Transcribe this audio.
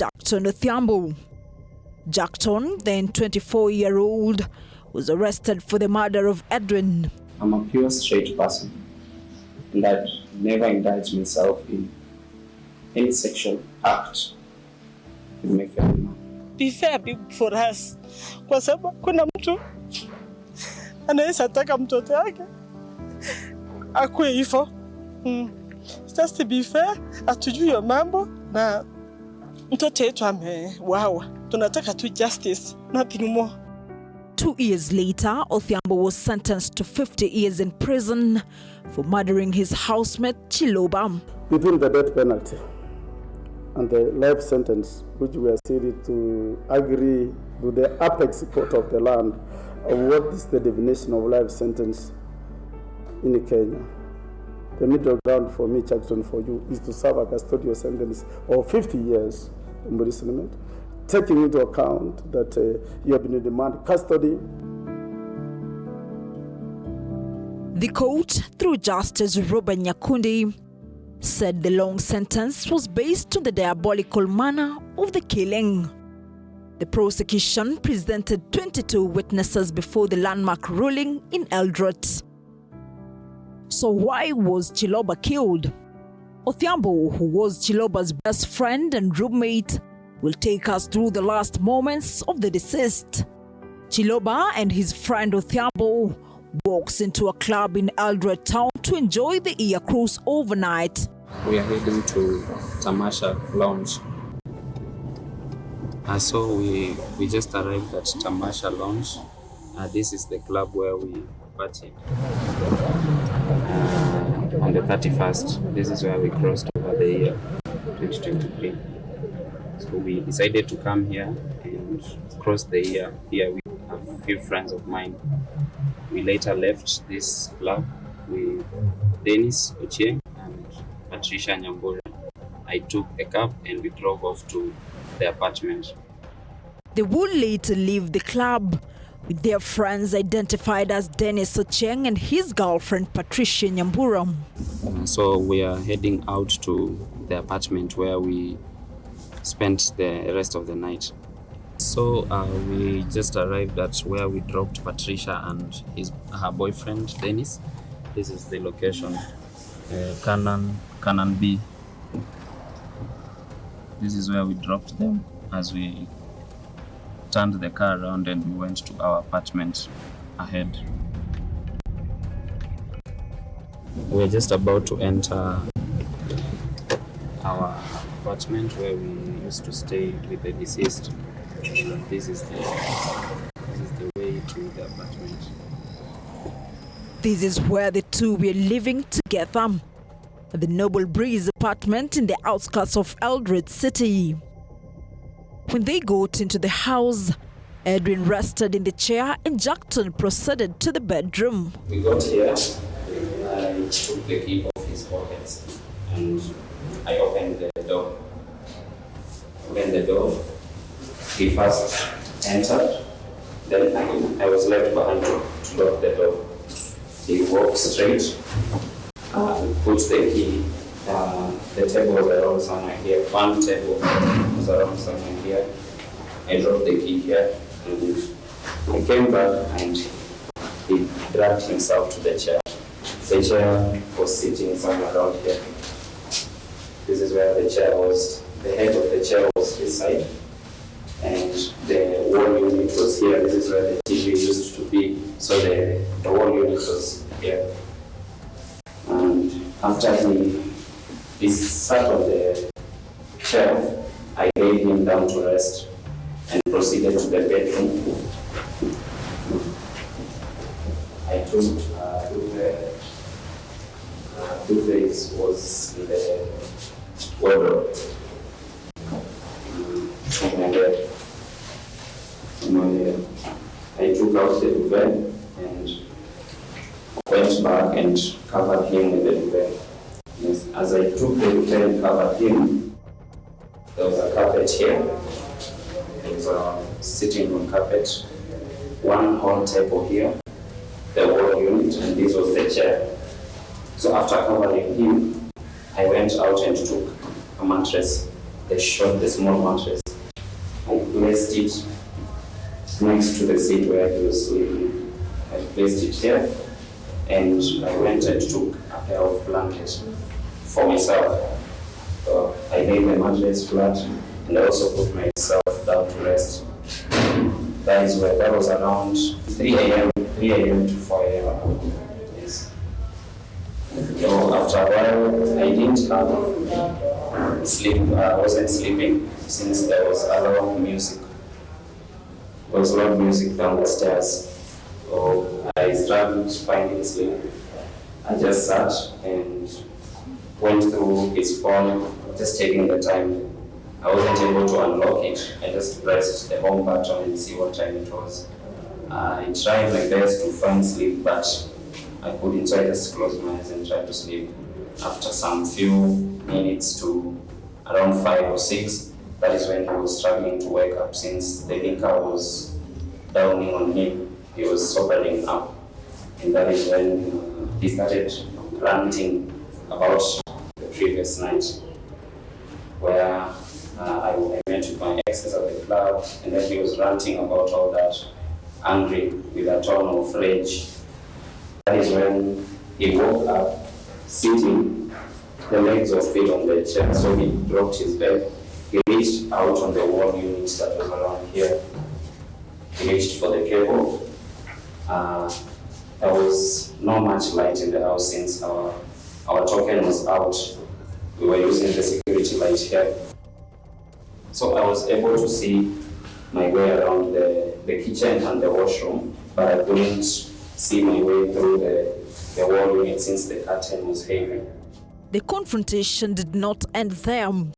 Jackton Odhiambo. Jackton, then 24-year-old, was arrested for the murder of Edwin. I'm a pure straight person and I'd never indulge myself in any sexual act with my family. Be fair for us. Kwa sababu kuna mtu anaweza taka mtoto wake akue hivyo. Just to be fair, atujui ya mambo na mtoto wetu amewawa. Tunataka tu justice, nothing more. 2 years later, Odhiambo was sentenced to 50 years in prison for murdering his housemate Chiloba. Between the death penalty and the life sentence, which we are seeking to agree with the apex court of the land of what is the definition of life sentence in Kenya. The middle ground for me, Jackton, for you, is to serve a custodial sentence of 50 years imprisonment, taking into account that you have been in demand custody. The court, through Justice Ruben Nyakundi, said the long sentence was based on the diabolical manner of the killing. The prosecution presented 22 witnesses before the landmark ruling in Eldoret. So why was Chiloba killed? Odhiambo, who was Chiloba's best friend and roommate, will take us through the last moments of the deceased. Chiloba and his friend Odhiambo walks into a club in Eldoret town to enjoy the Ear Cruise overnight. We are heading to Tamasha Lounge. So we just arrived at Tamasha Lounge. This is the club where we party. On the 31st, this is where we crossed over the year 2023. So we decided to come here and cross the year here with a few friends of mine. We later left this club with Dennis Ochieng and Patricia Nyambura. I took a cab and we drove off to the apartment. They would later leave the club with their friends identified as Dennis Ochieng and his girlfriend Patricia Nyambura. So we are heading out to the apartment where we spent the rest of the night. So we just arrived at where we dropped Patricia and her boyfriend Dennis. This is the location, Canaan B. This is where we dropped them as we turned the car around and we went to our apartment ahead. We're just about to enter our apartment where we used to stay with the deceased. This is the way to the apartment. This is where the two were living together, at the Noble Breeze apartment in the outskirts of Eldoret City. When they got into the house, Edwin rested in the chair and Jackton proceeded to the bedroom. We got here, I took the key off his pockets and I opened the door. He first entered, then I was left behind to lock the door. He walked straight, put the key, the table was around somewhere here, one table was around somewhere here. I dropped the key here, and he came back and he dragged himself to the chair. The chair was sitting somewhere around here. This is where the chair was, the head of the chair was this side, and the wall unit was here. This is where the TV used to be, so the wall unit was here. And after he sat on the chair, I laid him down to rest and proceeded to the bedroom. I took toothpaste was in the wardrobe. I took out the duvet and went back and covered him with the duvet. Yes. As I took the duvet and covered him, there was a carpet here. There was a sitting room carpet, one whole table here, the wall unit, and this was the chair. So after covering him, I went out and took a mattress the small mattress. I placed it next to the seat where he was sleeping. I placed it here, and I went and took a pair of blankets for myself. So I laid the mattress flat, and I also put myself down to rest. That was around 3 a.m. to 4 a.m. Yes. So after a while, I didn't have sleep. I wasn't sleeping since there was a lot of music. There was a lot of music down the stairs. So I struggled finding sleep. I just sat and went through his phone, just checking the time. I wasn't able to unlock it. I just pressed the home button and see what time it was. I tried my best to find sleep, but I couldn't, so I just closed my eyes and tried to sleep. After some few minutes to around 5 or 6, that is when he was struggling to wake up since the liquor was downing on him. He was sobering up. And that is when he started ranting about the previous night, where I met with my exes at the club, and then he was ranting about all that, angry with a tone of rage. That is when he woke up, sitting, the legs were still on the chair, so he dropped his bed. He reached out on the wall unit that was around here. He reached for the cable. There was not much light in the house since our token was out. We were using the security light here. So I was able to see my way around the kitchen and the washroom, but I couldn't see my way through the wall unit since the curtain was heavy. The confrontation did not end there.